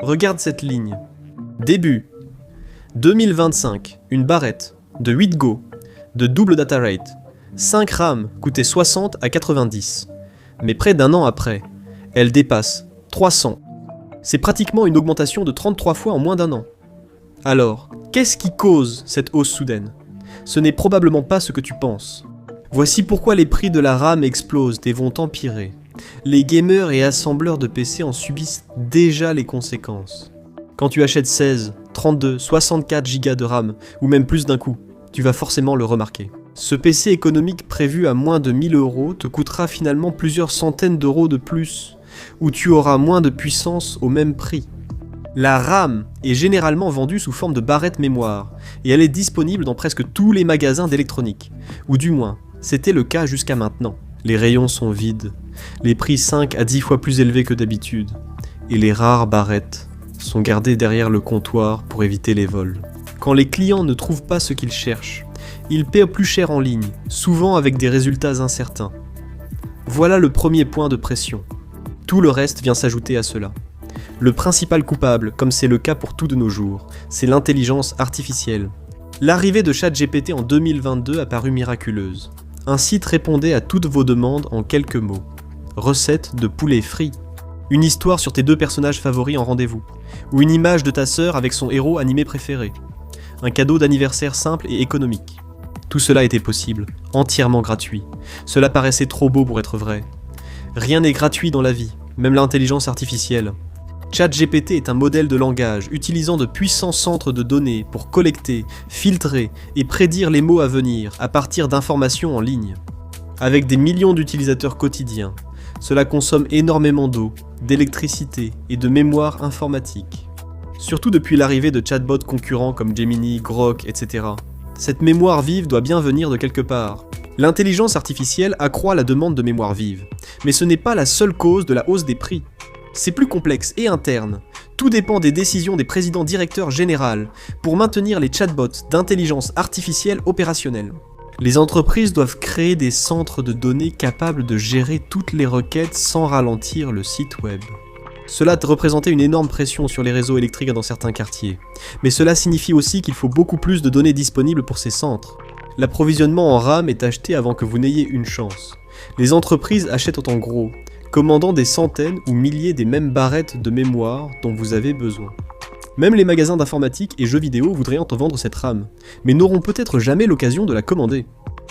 Regarde cette ligne. Début 2025, une barrette de 8 Go, de double data rate. 5 RAM coûtait 60 à 90. Mais près d'un an après, elle dépasse 300. C'est pratiquement une augmentation de 33 fois en moins d'un an. Alors, qu'est-ce qui cause cette hausse soudaine? Ce n'est probablement pas ce que tu penses. Voici pourquoi les prix de la RAM explosent et vont empirer. Les gamers et assembleurs de PC en subissent déjà les conséquences. Quand tu achètes 16, 32, 64 Go de RAM, ou même plus d'un coup, tu vas forcément le remarquer. Ce PC économique prévu à moins de 1000 € te coûtera finalement plusieurs centaines d'euros de plus, où tu auras moins de puissance au même prix. La RAM est généralement vendue sous forme de barrette mémoire, et elle est disponible dans presque tous les magasins d'électronique, ou du moins, c'était le cas jusqu'à maintenant. Les rayons sont vides, les prix 5 à 10 fois plus élevés que d'habitude, et les rares barrettes sont gardées derrière le comptoir pour éviter les vols. Quand les clients ne trouvent pas ce qu'ils cherchent, ils paient plus cher en ligne, souvent avec des résultats incertains. Voilà le premier point de pression. Tout le reste vient s'ajouter à cela. Le principal coupable, comme c'est le cas pour tout de nos jours, c'est l'intelligence artificielle. L'arrivée de ChatGPT en 2022 a paru miraculeuse. Un site répondait à toutes vos demandes en quelques mots. Recette de poulet frit. Une histoire sur tes 2 personnages favoris en rendez-vous. Ou une image de ta sœur avec son héros animé préféré. Un cadeau d'anniversaire simple et économique. Tout cela était possible, entièrement gratuit. Cela paraissait trop beau pour être vrai. Rien n'est gratuit dans la vie, même l'intelligence artificielle. ChatGPT est un modèle de langage utilisant de puissants centres de données pour collecter, filtrer et prédire les mots à venir à partir d'informations en ligne. Avec des millions d'utilisateurs quotidiens, cela consomme énormément d'eau, d'électricité et de mémoire informatique. Surtout depuis l'arrivée de chatbots concurrents comme Gemini, Grok, etc. Cette mémoire vive doit bien venir de quelque part. L'intelligence artificielle accroît la demande de mémoire vive, mais ce n'est pas la seule cause de la hausse des prix. C'est plus complexe et interne. Tout dépend des décisions des présidents directeurs généraux pour maintenir les chatbots d'intelligence artificielle opérationnels. Les entreprises doivent créer des centres de données capables de gérer toutes les requêtes sans ralentir le site web. Cela représentait une énorme pression sur les réseaux électriques dans certains quartiers. Mais cela signifie aussi qu'il faut beaucoup plus de données disponibles pour ces centres. L'approvisionnement en RAM est acheté avant que vous n'ayez une chance. Les entreprises achètent en gros, commandant des centaines ou milliers des mêmes barrettes de mémoire dont vous avez besoin. Même les magasins d'informatique et jeux vidéo voudraient en vendre cette RAM, mais n'auront peut-être jamais l'occasion de la commander.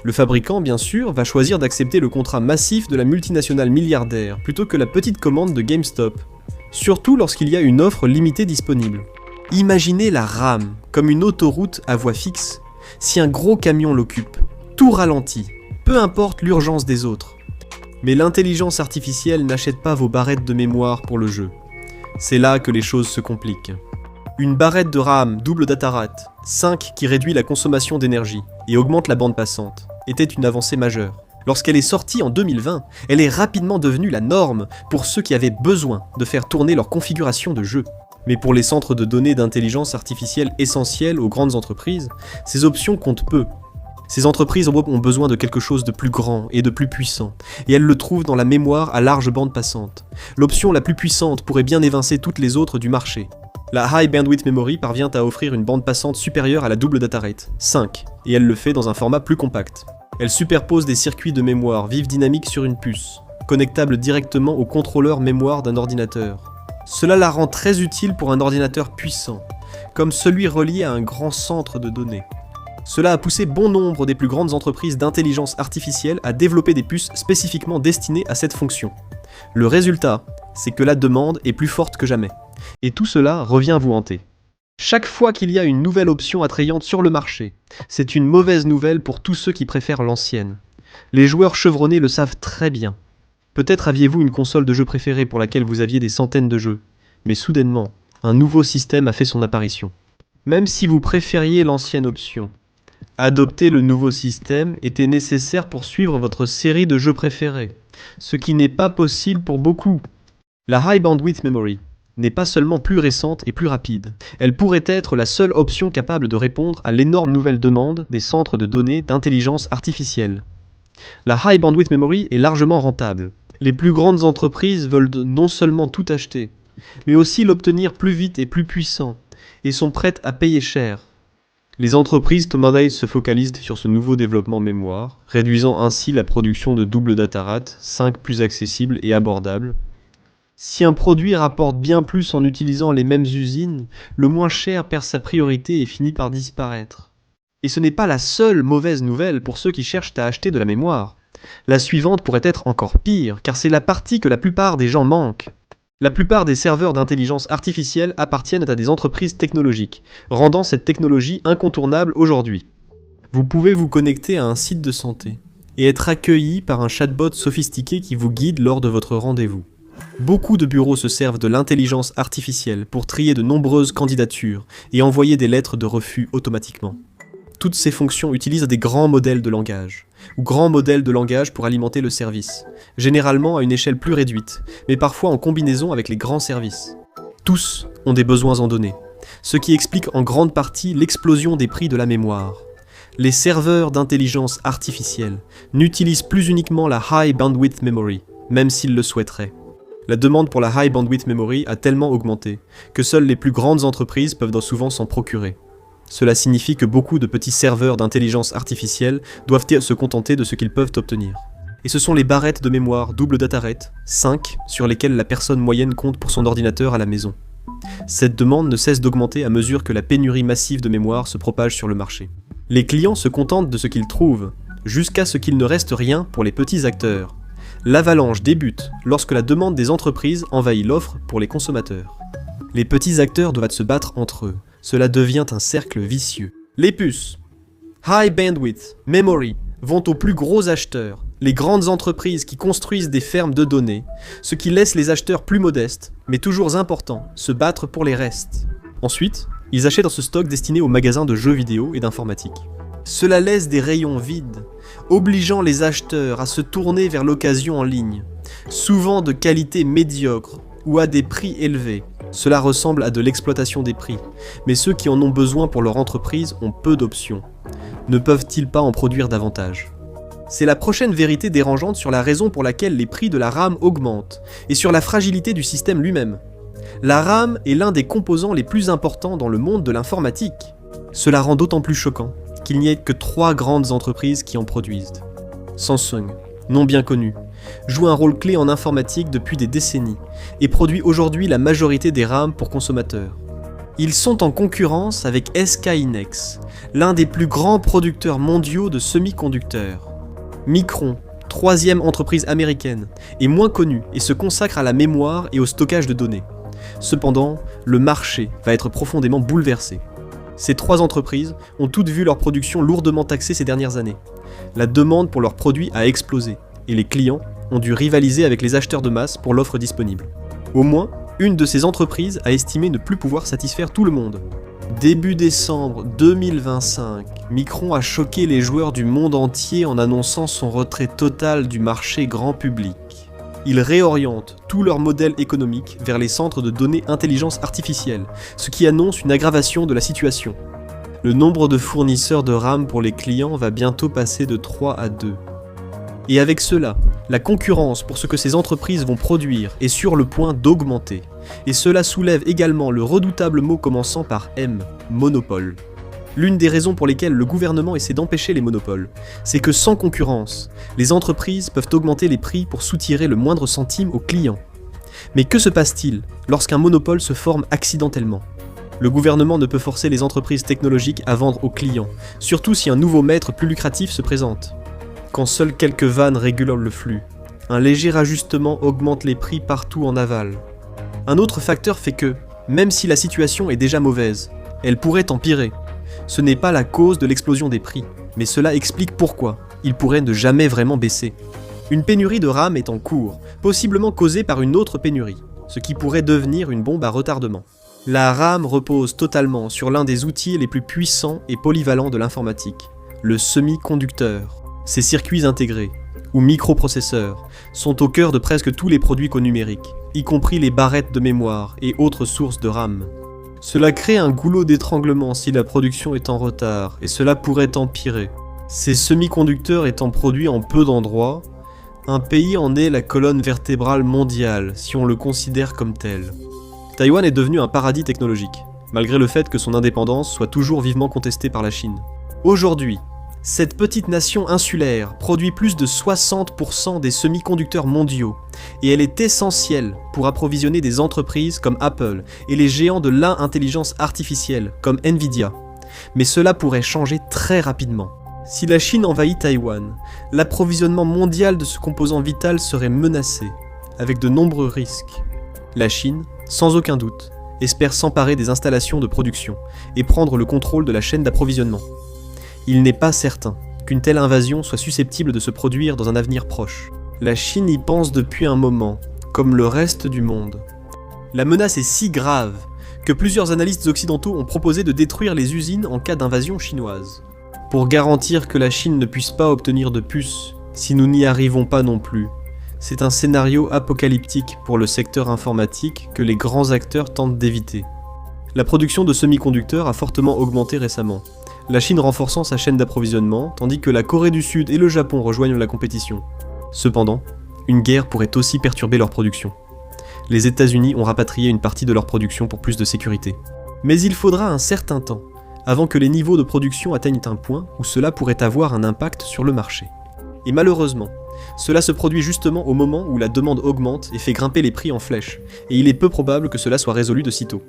Le fabricant, bien sûr, va choisir d'accepter le contrat massif de la multinationale milliardaire plutôt que la petite commande de GameStop, surtout lorsqu'il y a une offre limitée disponible. Imaginez la RAM comme une autoroute à voie fixe. Si un gros camion l'occupe, tout ralentit, peu importe l'urgence des autres. Mais l'intelligence artificielle n'achète pas vos barrettes de mémoire pour le jeu. C'est là que les choses se compliquent. Une barrette de RAM double data rate, 5 qui réduit la consommation d'énergie et augmente la bande passante, était une avancée majeure. Lorsqu'elle est sortie en 2020, elle est rapidement devenue la norme pour ceux qui avaient besoin de faire tourner leur configuration de jeu. Mais pour les centres de données d'intelligence artificielle essentiels aux grandes entreprises, ces options comptent peu. Ces entreprises ont besoin de quelque chose de plus grand et de plus puissant, et elles le trouvent dans la mémoire à large bande passante. L'option la plus puissante pourrait bien évincer toutes les autres du marché. La High Bandwidth Memory parvient à offrir une bande passante supérieure à la double data rate, 5, et elle le fait dans un format plus compact. Elle superpose des circuits de mémoire vive dynamique sur une puce, connectable directement au contrôleur mémoire d'un ordinateur. Cela la rend très utile pour un ordinateur puissant, comme celui relié à un grand centre de données. Cela a poussé bon nombre des plus grandes entreprises d'intelligence artificielle à développer des puces spécifiquement destinées à cette fonction. Le résultat, c'est que la demande est plus forte que jamais. Et tout cela revient à vous hanter. Chaque fois qu'il y a une nouvelle option attrayante sur le marché, c'est une mauvaise nouvelle pour tous ceux qui préfèrent l'ancienne. Les joueurs chevronnés le savent très bien. Peut-être aviez-vous une console de jeu préférée pour laquelle vous aviez des centaines de jeux, mais soudainement, un nouveau système a fait son apparition. Même si vous préfériez l'ancienne option, adopter le nouveau système était nécessaire pour suivre votre série de jeux préférés, ce qui n'est pas possible pour beaucoup. La High Bandwidth Memory n'est pas seulement plus récente et plus rapide, elle pourrait être la seule option capable de répondre à l'énorme nouvelle demande des centres de données d'intelligence artificielle. La High Bandwidth Memory est largement rentable. Les plus grandes entreprises veulent non seulement tout acheter, mais aussi l'obtenir plus vite et plus puissant, et sont prêtes à payer cher. Les entreprises Tomonai se focalisent sur ce nouveau développement mémoire, réduisant ainsi la production de double data rate, 5 plus accessible et abordable. Si un produit rapporte bien plus en utilisant les mêmes usines, le moins cher perd sa priorité et finit par disparaître. Et ce n'est pas la seule mauvaise nouvelle pour ceux qui cherchent à acheter de la mémoire. La suivante pourrait être encore pire, car c'est la partie que la plupart des gens manquent. La plupart des serveurs d'intelligence artificielle appartiennent à des entreprises technologiques, rendant cette technologie incontournable aujourd'hui. Vous pouvez vous connecter à un site de santé et être accueilli par un chatbot sophistiqué qui vous guide lors de votre rendez-vous. Beaucoup de bureaux se servent de l'intelligence artificielle pour trier de nombreuses candidatures et envoyer des lettres de refus automatiquement. Toutes ces fonctions utilisent des grands modèles de langage, ou grands modèles de langage pour alimenter le service, généralement à une échelle plus réduite, mais parfois en combinaison avec les grands services. Tous ont des besoins en données, ce qui explique en grande partie l'explosion des prix de la mémoire. Les serveurs d'intelligence artificielle n'utilisent plus uniquement la High Bandwidth Memory, même s'ils le souhaiteraient. La demande pour la High Bandwidth Memory a tellement augmenté que seules les plus grandes entreprises peuvent souvent s'en procurer. Cela signifie que beaucoup de petits serveurs d'intelligence artificielle doivent se contenter de ce qu'ils peuvent obtenir. Et ce sont les barrettes de mémoire double data rate, 5, sur lesquelles la personne moyenne compte pour son ordinateur à la maison. Cette demande ne cesse d'augmenter à mesure que la pénurie massive de mémoire se propage sur le marché. Les clients se contentent de ce qu'ils trouvent, jusqu'à ce qu'il ne reste rien pour les petits acteurs. L'avalanche débute lorsque la demande des entreprises envahit l'offre pour les consommateurs. Les petits acteurs doivent se battre entre eux. Cela devient un cercle vicieux. Les puces, High Bandwidth Memory, vont aux plus gros acheteurs, les grandes entreprises qui construisent des fermes de données, ce qui laisse les acheteurs plus modestes, mais toujours importants, se battre pour les restes. Ensuite, ils achètent dans ce stock destiné aux magasins de jeux vidéo et d'informatique. Cela laisse des rayons vides, obligeant les acheteurs à se tourner vers l'occasion en ligne, souvent de qualité médiocre ou à des prix élevés. Cela ressemble à de l'exploitation des prix, mais ceux qui en ont besoin pour leur entreprise ont peu d'options. Ne peuvent-ils pas en produire davantage ? C'est la prochaine vérité dérangeante sur la raison pour laquelle les prix de la RAM augmentent, et sur la fragilité du système lui-même. La RAM est l'un des composants les plus importants dans le monde de l'informatique. Cela rend d'autant plus choquant qu'il n'y ait que 3 grandes entreprises qui en produisent. Samsung, non bien connu, joue un rôle clé en informatique depuis des décennies et produit aujourd'hui la majorité des RAM pour consommateurs. Ils sont en concurrence avec SK Hynix, l'un des plus grands producteurs mondiaux de semi-conducteurs. Micron, 3e entreprise américaine, est moins connue et se consacre à la mémoire et au stockage de données. Cependant, le marché va être profondément bouleversé. Ces 3 entreprises ont toutes vu leur production lourdement taxée ces dernières années. La demande pour leurs produits a explosé, et les clients ont dû rivaliser avec les acheteurs de masse pour l'offre disponible. Au moins, une de ces entreprises a estimé ne plus pouvoir satisfaire tout le monde. Début décembre 2025, Micron a choqué les joueurs du monde entier en annonçant son retrait total du marché grand public. Ils réorientent tout leur modèle économique vers les centres de données intelligence artificielle, ce qui annonce une aggravation de la situation. Le nombre de fournisseurs de RAM pour les clients va bientôt passer de 3 à 2. Et avec cela, la concurrence pour ce que ces entreprises vont produire est sur le point d'augmenter. Et cela soulève également le redoutable mot commençant par M, monopole. L'une des raisons pour lesquelles le gouvernement essaie d'empêcher les monopoles, c'est que sans concurrence, les entreprises peuvent augmenter les prix pour soutirer le moindre centime aux clients. Mais que se passe-t-il lorsqu'un monopole se forme accidentellement ? Le gouvernement ne peut forcer les entreprises technologiques à vendre aux clients, surtout si un nouveau maître plus lucratif se présente. Quand seules quelques vannes régulent le flux, un léger ajustement augmente les prix partout en aval. Un autre facteur fait que, même si la situation est déjà mauvaise, elle pourrait empirer. Ce n'est pas la cause de l'explosion des prix, mais cela explique pourquoi ils pourraient ne jamais vraiment baisser. Une pénurie de RAM est en cours, possiblement causée par une autre pénurie, ce qui pourrait devenir une bombe à retardement. La RAM repose totalement sur l'un des outils les plus puissants et polyvalents de l'informatique, le semi-conducteur. Ces circuits intégrés, ou microprocesseurs, sont au cœur de presque tous les produits qu'au numérique, y compris les barrettes de mémoire et autres sources de RAM. Cela crée un goulot d'étranglement si la production est en retard, et cela pourrait empirer. Ces semi-conducteurs étant produits en peu d'endroits, un pays en est la colonne vertébrale mondiale, si on le considère comme tel. Taïwan est devenu un paradis technologique, malgré le fait que son indépendance soit toujours vivement contestée par la Chine. Aujourd'hui, cette petite nation insulaire produit plus de 60% des semi-conducteurs mondiaux, et elle est essentielle pour approvisionner des entreprises comme Apple et les géants de l'intelligence artificielle comme Nvidia. Mais cela pourrait changer très rapidement. Si la Chine envahit Taïwan, l'approvisionnement mondial de ce composant vital serait menacé, avec de nombreux risques. La Chine, sans aucun doute, espère s'emparer des installations de production et prendre le contrôle de la chaîne d'approvisionnement. Il n'est pas certain qu'une telle invasion soit susceptible de se produire dans un avenir proche. La Chine y pense depuis un moment, comme le reste du monde. La menace est si grave que plusieurs analystes occidentaux ont proposé de détruire les usines en cas d'invasion chinoise. Pour garantir que la Chine ne puisse pas obtenir de puces, si nous n'y arrivons pas non plus, c'est un scénario apocalyptique pour le secteur informatique que les grands acteurs tentent d'éviter. La production de semi-conducteurs a fortement augmenté récemment, la Chine renforçant sa chaîne d'approvisionnement, tandis que la Corée du Sud et le Japon rejoignent la compétition. Cependant, une guerre pourrait aussi perturber leur production. Les États-Unis ont rapatrié une partie de leur production pour plus de sécurité. Mais il faudra un certain temps avant que les niveaux de production atteignent un point où cela pourrait avoir un impact sur le marché. Et malheureusement, cela se produit justement au moment où la demande augmente et fait grimper les prix en flèche, et il est peu probable que cela soit résolu de sitôt.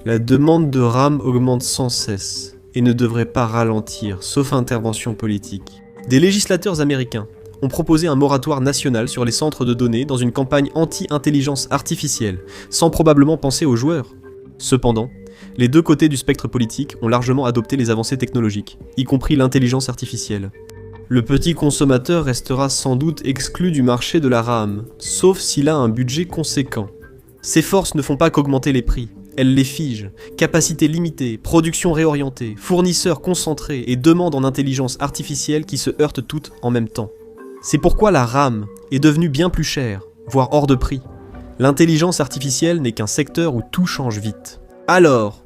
La demande de RAM augmente sans cesse, et ne devrait pas ralentir, sauf intervention politique. Des législateurs américains ont proposé un moratoire national sur les centres de données dans une campagne anti-intelligence artificielle, sans probablement penser aux joueurs. Cependant, les deux côtés du spectre politique ont largement adopté les avancées technologiques, y compris l'intelligence artificielle. Le petit consommateur restera sans doute exclu du marché de la RAM, sauf s'il a un budget conséquent. Ces forces ne font pas qu'augmenter les prix, elles les figent. Capacité limitée, production réorientée, fournisseurs concentrés et demande en intelligence artificielle qui se heurtent toutes en même temps. C'est pourquoi la RAM est devenue bien plus chère, voire hors de prix. L'intelligence artificielle n'est qu'un secteur où tout change vite. Alors,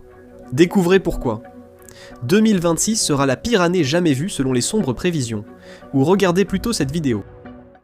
découvrez pourquoi. 2026 sera la pire année jamais vue selon les sombres prévisions, ou regardez plutôt cette vidéo.